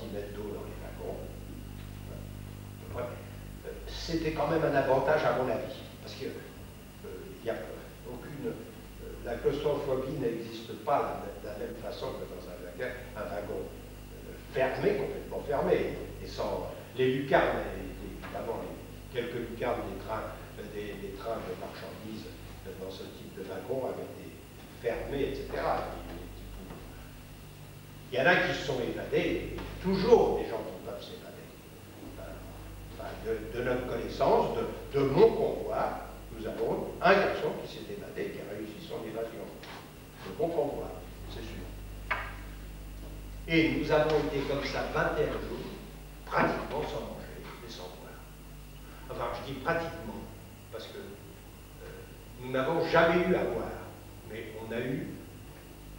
cm d'eau dans les wagons. Ouais. C'était quand même un avantage à mon avis, parce que y a aucune, la claustrophobie n'existe pas de la même façon que dans un wagon fermé, complètement fermé, et sans les lucarnes, évidemment, quelques lucarnes des trains de marchandises dans ce type de wagon avaient été fermés, etc. Il y en a qui se sont évadés, et toujours des gens qui peuvent s'évader. De notre connaissance, de mon convoi, nous avons un garçon qui s'est évadé, qui a réussi son évasion. De mon convoi, c'est sûr. Et nous avons été comme ça 21 jours, pratiquement sans manger et sans boire. Enfin, je dis pratiquement, parce que nous n'avons jamais eu à boire, mais on a eu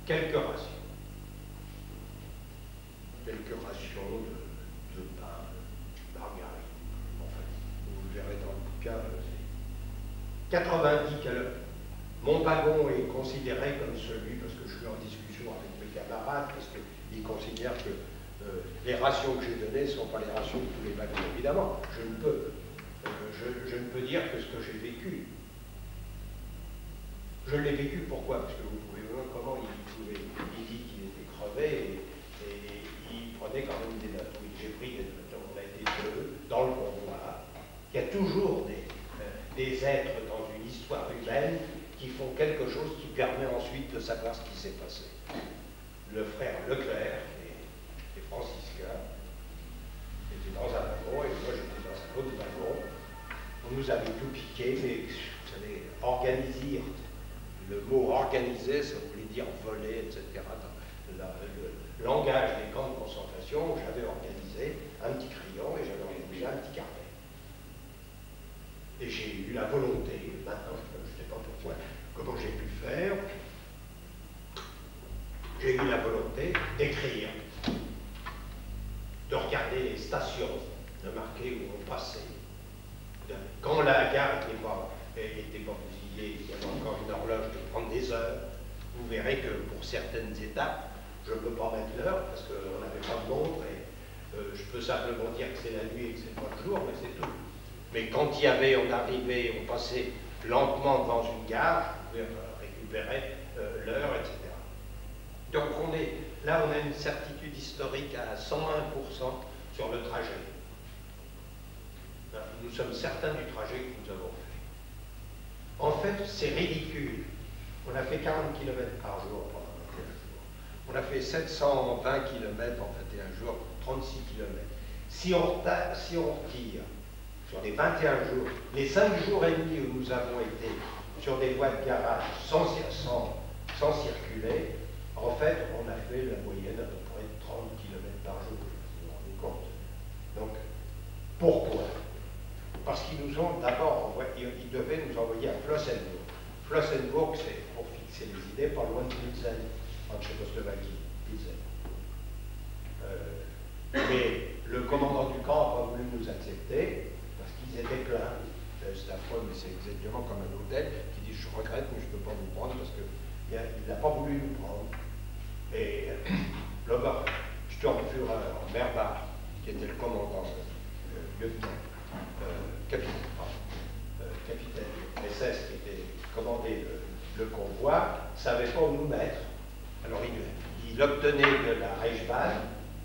quelques rations. Quelques rations de pain, de margarine. Enfin, vous verrez dans le bouquin, c'est 90 km. Mon wagon est considéré comme celui, parce que je suis en discussion avec mes camarades, parce qu'ils considèrent que les rations que j'ai données ne sont pas les rations de tous les wagons. Évidemment, je ne peux dire que ce que j'ai vécu. Je l'ai vécu, pourquoi? Parce que vous pouvez voir comment il dit qu'il était crevé et il prenait quand même des notes. Oui, j'ai pris des notes. On a été deux dans le convoi. Il y a toujours des êtres dans une histoire humaine qui font quelque chose qui permet ensuite de savoir ce qui s'est passé. Le frère Leclerc et franciscain étaient dans un wagon et moi j'étais dans un autre wagon. On nous avait tout piqué, mais vous savez, organiser, le mot organiser, ça voulait dire voler, etc. Dans le langage des camps de concentration, j'avais organisé un petit crayon et j'avais organisé un petit carnet. Et j'ai eu la volonté, maintenant je ne sais pas pourquoi, comment j'ai pu faire, j'ai eu la volonté d'écrire, de regarder les stations, de marquer où on passait. Quand la gare n'était pas bousillée, il y avait encore une horloge de prendre des heures, vous verrez que pour certaines étapes, je ne peux pas mettre l'heure parce qu'on n'avait pas de montre et je peux simplement dire que c'est la nuit et que c'est pas le jour, mais c'est tout. Mais quand il y avait, on arrivait, on passait lentement devant une gare, je pouvais récupérer l'heure, etc. Donc là, on a une certitude historique à 101% sur le trajet. Nous sommes certains du trajet que nous avons fait. En fait, c'est ridicule. On a fait 40 km par jour pendant 21 jours. On a fait 720 km en 21 jours, 36 km. Si on retire sur les 21 jours, les 5 jours et demi où nous avons été sur des voies de garage sans circuler, en fait, on a fait la moyenne à peu près de 30 km par jour. Vous vous rendez compte? Donc, pourquoi? Parce qu'ils nous ont d'abord envoyé, ils devaient nous envoyer à Flossenburg. Flossenburg, c'est pour fixer les idées, pas loin de Pilsen, en Tchécoslovaquie, Pilsen. Mais le commandant du camp n'a pas voulu nous accepter parce qu'ils étaient pleins. C'est affreux, mais c'est exactement comme un hôtel qui dit je regrette, mais je ne peux pas vous prendre parce qu'il n'a pas voulu nous prendre. Et l'Obersturmführer Merbach, qui était le commandant, lieutenant, capitaine SS qui était commandé le convoi, ne savait pas où nous mettre. Alors il obtenait de la Reichsbahn,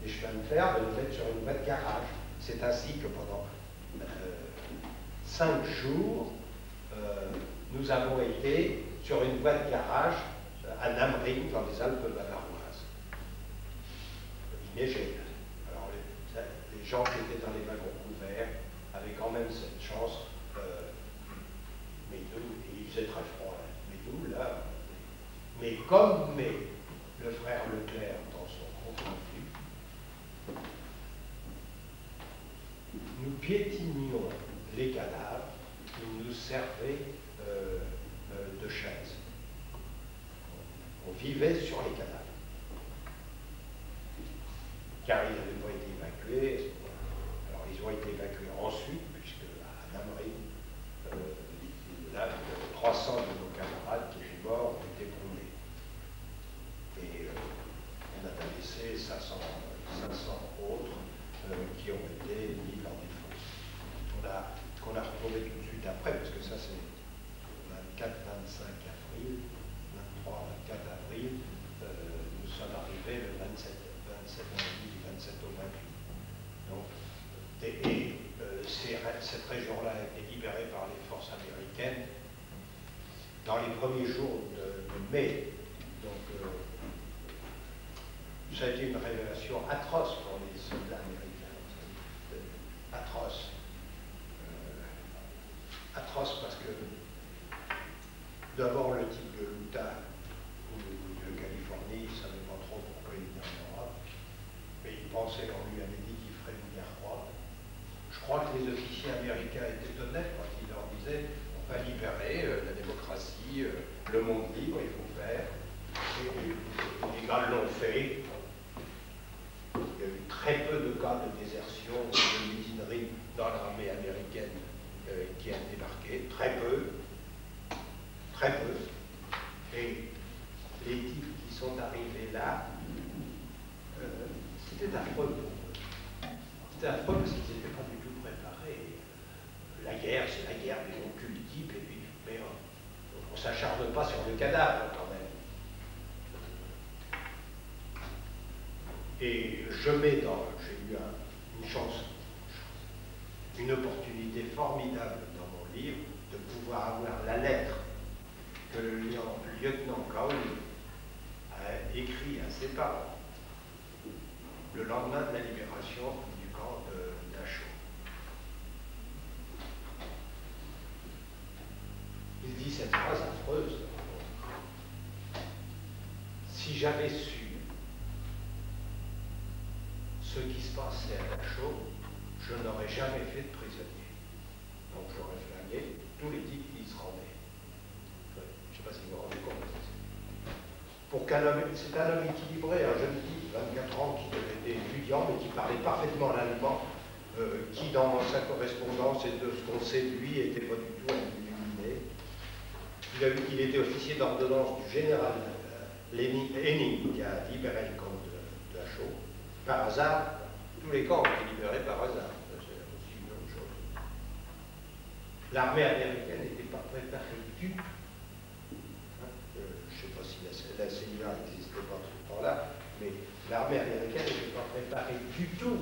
des chemins de fer, de nous mettre sur une voie de garage. C'est ainsi que pendant 5 jours, nous avons été sur une voie de garage à Namring, dans les Alpes bavaroises. Il neigeait. Alors les gens qui étaient dans les wagons couverts avaient quand même cette chance, mais nous, il faisait très froid, mais nous, là, mais comme le frère Leclerc dans son compte rendu, nous piétinions les cadavres qui nous servaient de chaises. On vivait sur les cadavres. Car ils n'avaient pas été évacués. Alors ils ont été évacués ensuite, puisque à Namring, là, 300 de nos camarades qui étaient morts ont été brûlés. Et on a laissé 500 autres cette région-là a été libérée par les forces américaines dans les premiers jours de mai. Donc, ça a été une révélation atroce pour les soldats américains. Atroce. Atroce parce que, d'abord, le type de l'Utah ou de Californie, il ne savait pas trop pourquoi il venait en Europe, mais il pensait qu'on lui avait dit qu'il ferait une guerre froide. Je crois que les officiers américains étaient honnêtes quand ils leur disaient on va libérer la démocratie, le monde libre, il faut faire. Et les gars l'ont fait. Il y a eu très peu de cas de désertion, de mutinerie dans l'armée américaine qui a débarqué. Très peu. Très peu. Et les types qui sont arrivés là, c'était affreux pour eux. C'était affreux parce qu'ils n'étaient pas du tout préparés. La guerre, c'est la guerre des occultes types, et puis, mais on ne s'acharne pas sur le cadavre quand même. Et j'ai eu une chance, une opportunité formidable dans mon livre de pouvoir avoir la lettre que le lieutenant Cowley a écrit à ses parents le lendemain de la libération du camp de Dachau. Il dit cette phrase affreuse. Si j'avais su ce qui se passait à Dachau, je n'aurais jamais fait de prisonnier. Donc j'aurais flingué tous les types qui y se rendaient. Je ne sais pas si vous vous rendez compte. C'est un homme équilibré, un jeune type, 24 ans, qui était étudiant, mais qui parlait parfaitement l'allemand, qui dans sa correspondance et de ce qu'on sait de lui, n'était pas du tout illuminé. Il était officier d'ordonnance du général Henning, qui a libéré le camp de Dachau. Par hasard, tous les camps ont été libérés par hasard. C'est aussi une autre chose. L'armée américaine n'était pas préparée du tout. Je ne sais pas si la CIA n'existait pas à ce temps-là, mais l'armée américaine n'était pas préparée du tout.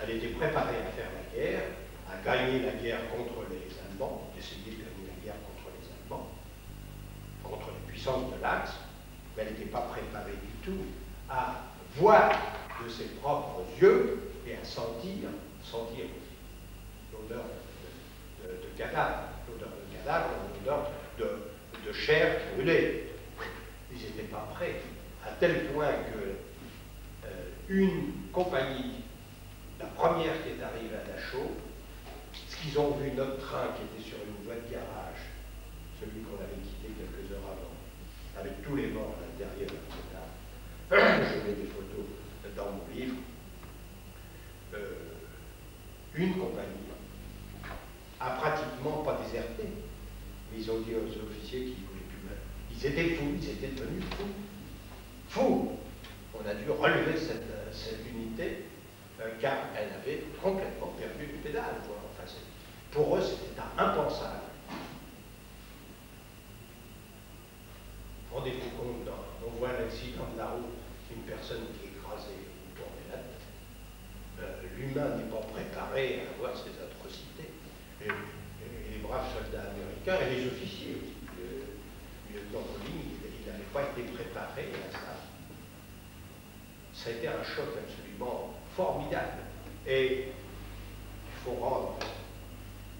Elle était préparée à faire la guerre, à gagner la guerre contre les Allemands, d'essayer de gagner la guerre contre les Allemands, contre les puissances de l'Axe, mais elle n'était pas préparée du tout à voir de ses propres yeux et à sentir l'odeur de cadavre, l'odeur de chair brûlée. Ils n'étaient pas prêts, à tel point que une compagnie, la première qui est arrivée à Dachau, ce qu'ils ont vu notre train qui était sur une voie de garage, celui qu'on avait quitté quelques heures avant, avec tous les morts à l'intérieur, etc. Je mets des photos dans mon livre. Une compagnie a pratiquement pas déserté, mais ils ont dit aux officiers qu'ils ne voulaient plus même. Ils étaient fous, ils étaient devenus fous. Fous. On a dû relever cette unité car elle avait complètement perdu du pédale. Enfin, pour eux, c'était impensable. Rendez-vous compte, on voit un accident de la route, une personne qui est écrasée ou tournée la tête. L'humain n'est pas préparé à voir ces atrocités. Et les braves soldats américains et les officiers aussi. Le lieutenant Colling, il n'avait pas été préparé à ça. Ça a été un choc absolument formidable. Et il faut rendre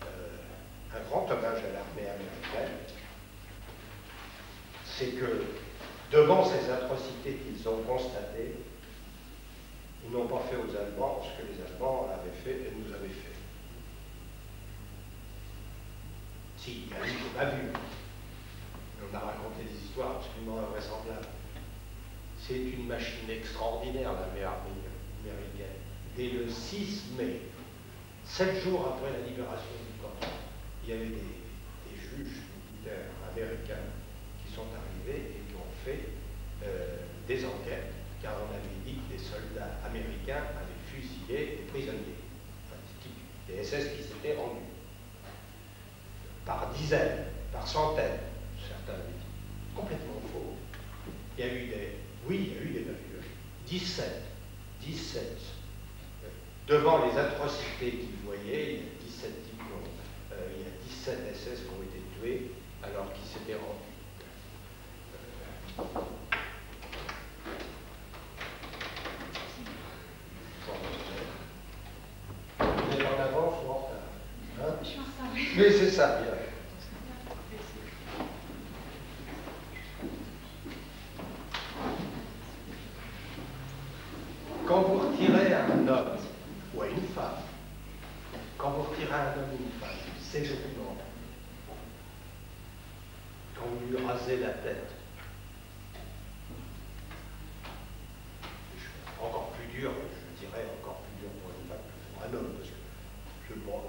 un grand hommage à l'armée américaine. C'est que devant ces atrocités qu'ils ont constatées, ils n'ont pas fait aux Allemands ce que les Allemands avaient fait et nous avaient fait. Si, il y a eu des bavures. On a raconté des histoires absolument invraisemblables. C'est une machine extraordinaire, l'armée américaine. Dès le 6 mai, 7 jours après la libération du camp, il y avait des juges militaires américains qui sont arrivés et qui ont fait des enquêtes, car on avait dit que des soldats américains avaient fusillé des prisonniers, enfin, des SS qui s'étaient rendus, par dizaines, par centaines, certains avaient dit. Complètement faux. Il y a eu des bavures. 17. devant les atrocités qu'il voyait, il y a 17 types, il y a 17 SS qui ont été tués alors qu'ils s'étaient rendus. Vous êtes en avance ou en retard, hein? Je suis en retard, oui. Mais c'est ça, bien. Quand vous retirez à un homme ou à une femme, quand vous retirez à un homme ou une femme, c'est vêtements, quand vous lui rasez la tête, encore plus dur, je dirais encore plus dur pour une femme que pour un homme, parce que bon,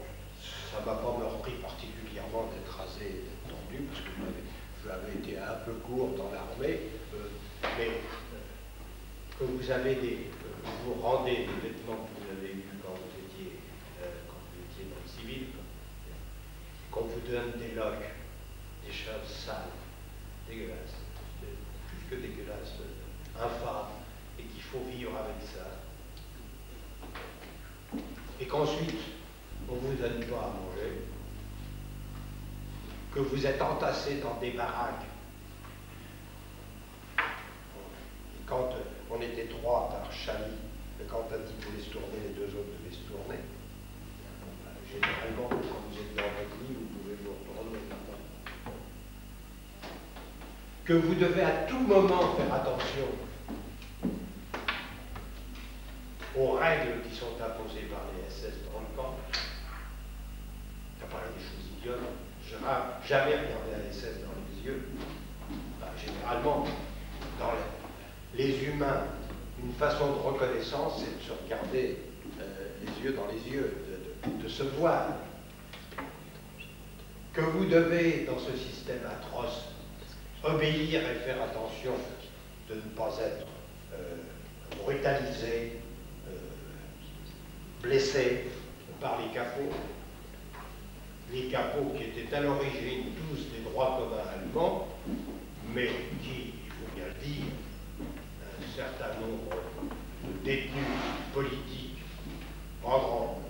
ça ne m'a pas meurtri particulièrement d'être rasé et d'être tendu, parce que j'avais été un peu court dans l'armée, mais que vous avez vous rendez des vêtements que vous avez eus quand vous étiez dans le civil, qu'on vous donne des loques, des choses sales, dégueulasses, plus que dégueulasses, infâmes, et qu'il faut vivre avec ça. Et qu'ensuite, on ne vous donne pas à manger, que vous êtes entassés dans des baraques. Et quand on était 3 par chalis, quand un type voulait se tourner, les 2 autres devaient se tourner. Généralement, quand vous êtes dans votre lit, vous pouvez vous retourner maintenant. Que vous devez à tout moment faire attention aux règles qui sont imposées par les SS dans le camp. Ça paraît des choses idiotes. Je n'ai jamais regardé un SS dans les yeux. Enfin, généralement, dans les humains, une façon de reconnaissance, c'est de se regarder les yeux dans les yeux, de se voir. Que vous devez, dans ce système atroce, obéir et faire attention de ne pas être brutalisé, blessé par les capots. Les capots qui étaient à l'origine tous des droits communs allemands, mais qui, il faut bien le dire, un certain nombre de détenus politiques, en grand nombre,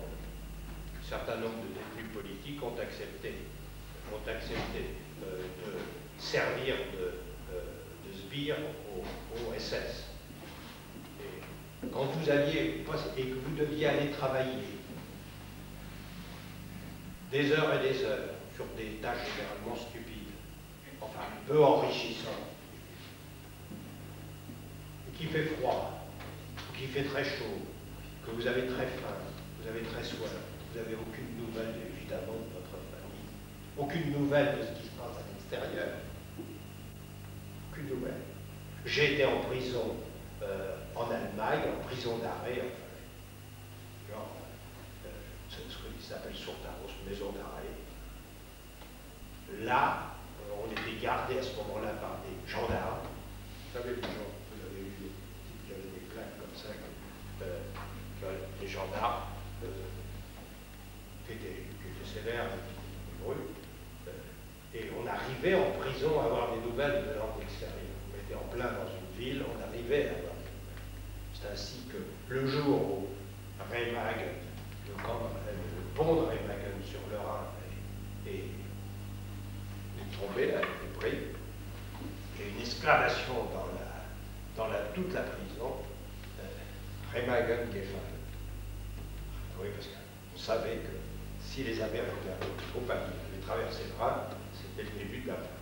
un certain nombre de détenus politiques ont accepté de servir de sbires au SS. Et quand vous aviez, et que vous deviez aller travailler des heures et des heures sur des tâches généralement stupides, enfin peu enrichissantes, et qu'il fait froid, qu'il fait très chaud, que vous avez très faim, vous avez très soif, vous n'avez aucune nouvelle évidemment de votre famille, aucune nouvelle de ce qui se passe à l'extérieur, aucune nouvelle. J'ai été en prison en Allemagne, en prison d'arrêt, enfin, genre, ce qui s'appelle Surtaros, maison d'arrêt. Là, on était gardés à ce moment-là par des gendarmes. Vous savez, vous avez eu des types qui avaient des plaques comme ça, que les gendarmes qui étaient sévères, qui brûlent. Et on arrivait en prison à avoir des nouvelles de l'extérieur. On était en plein dans une ville, on arrivait à avoir des nouvelles. C'est ainsi que le jour où Remagen, le pont de Remagen sur le Rhin est tombé, a été pris, il y a une exclamation dans toute la prison, Remagen gefallen. Oui, parce qu'on savait que si les Américains au pavillon avaient traversé le Rhin, c'était le début de la fin.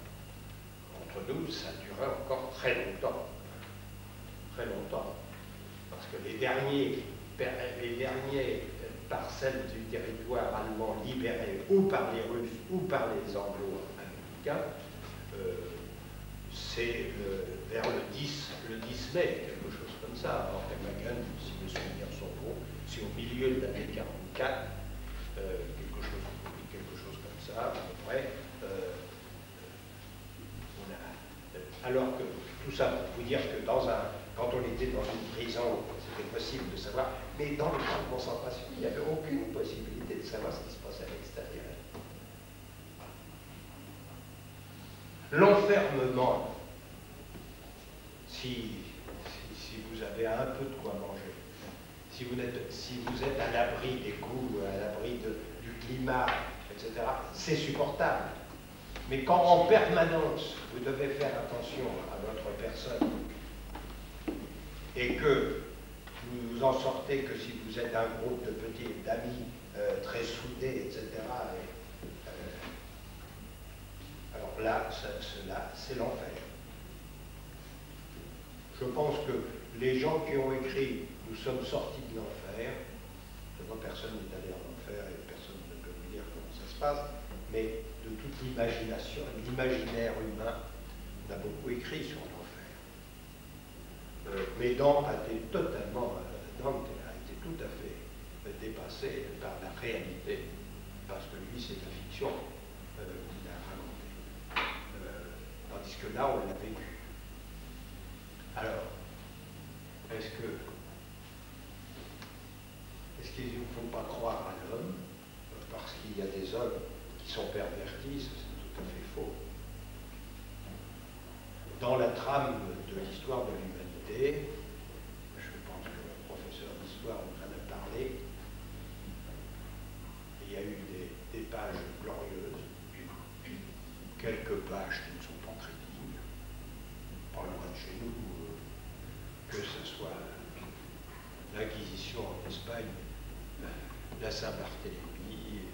Entre nous, ça durait encore très longtemps. Très longtemps. Parce que les derniers parcelles du territoire allemand libérées ou par les Russes ou par les Anglo-Américains, c'est vers le 10 mai, quelque chose comme ça. Alors, Remagen, si mes souvenirs sont bons, c'est au milieu de l'année 44, quelque chose comme ça, à peu près. Alors que tout ça pour vous dire que quand on était dans une prison, c'était possible de savoir, mais dans le camp de concentration, il n'y avait aucune possibilité de savoir ce qui se passait à l'extérieur. L'enfermement, si vous avez un peu de quoi manger, si vous êtes à l'abri des coups, à l'abri du climat, etc., c'est supportable. Mais quand en permanence, vous devez faire attention à votre personne et que vous en sortez que si vous êtes un groupe de petits d'amis très soudés, etc., alors là, c'est l'enfer. Je pense que les gens qui ont écrit « Nous sommes sortis de l'enfer », personne n'est allé en enfer et personne ne peut vous dire comment ça se passe, mais de toute l'imagination, l'imaginaire humain, on a beaucoup écrit sur l'enfer. Mais Dante a été totalement, Dante a été tout à fait dépassé par la réalité, parce que lui, c'est la fiction qu'il a racontée. Tandis que là, on l'a vécu. Alors, est-ce qu'il ne faut pas croire à l'homme, parce qu'il y a des hommes qui sont pervertis, c'est tout à fait faux. Dans la trame de l'histoire de l'humanité, je pense que le professeur d'histoire en a parlé, il y a eu des pages glorieuses, quelques pages qui ne sont pas très dignes, pas loin de chez nous, que ce soit l'Inquisition en Espagne, la Saint-Barthélemy,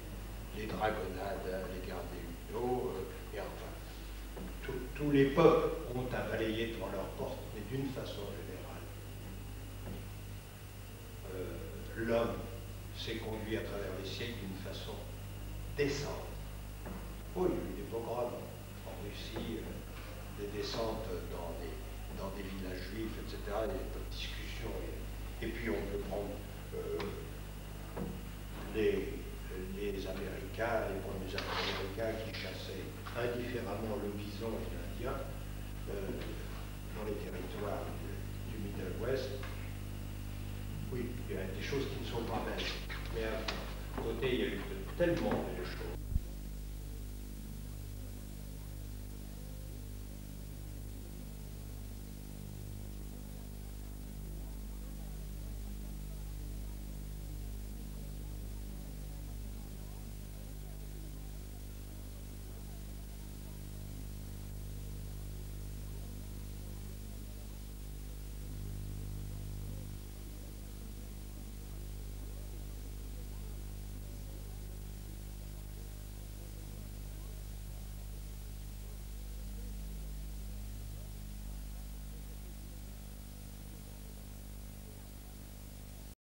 les dragonnades, les guerres des Huguenots, et enfin, tous les peuples ont à balayer devant leur porte, mais d'une façon générale. L'homme s'est conduit à travers les siècles d'une façon décente. Oui, il y a eu des pogroms en Russie, des descentes dans des villages juifs, etc., il y a des discussions. Et puis on peut prendre les Américains, les premiers Américains qui chassaient indifféremment le bison et l'Indien dans les territoires du Middle West. Oui, il y a des choses qui ne sont pas belles. Mais à côté, il y a eu tellement de choses.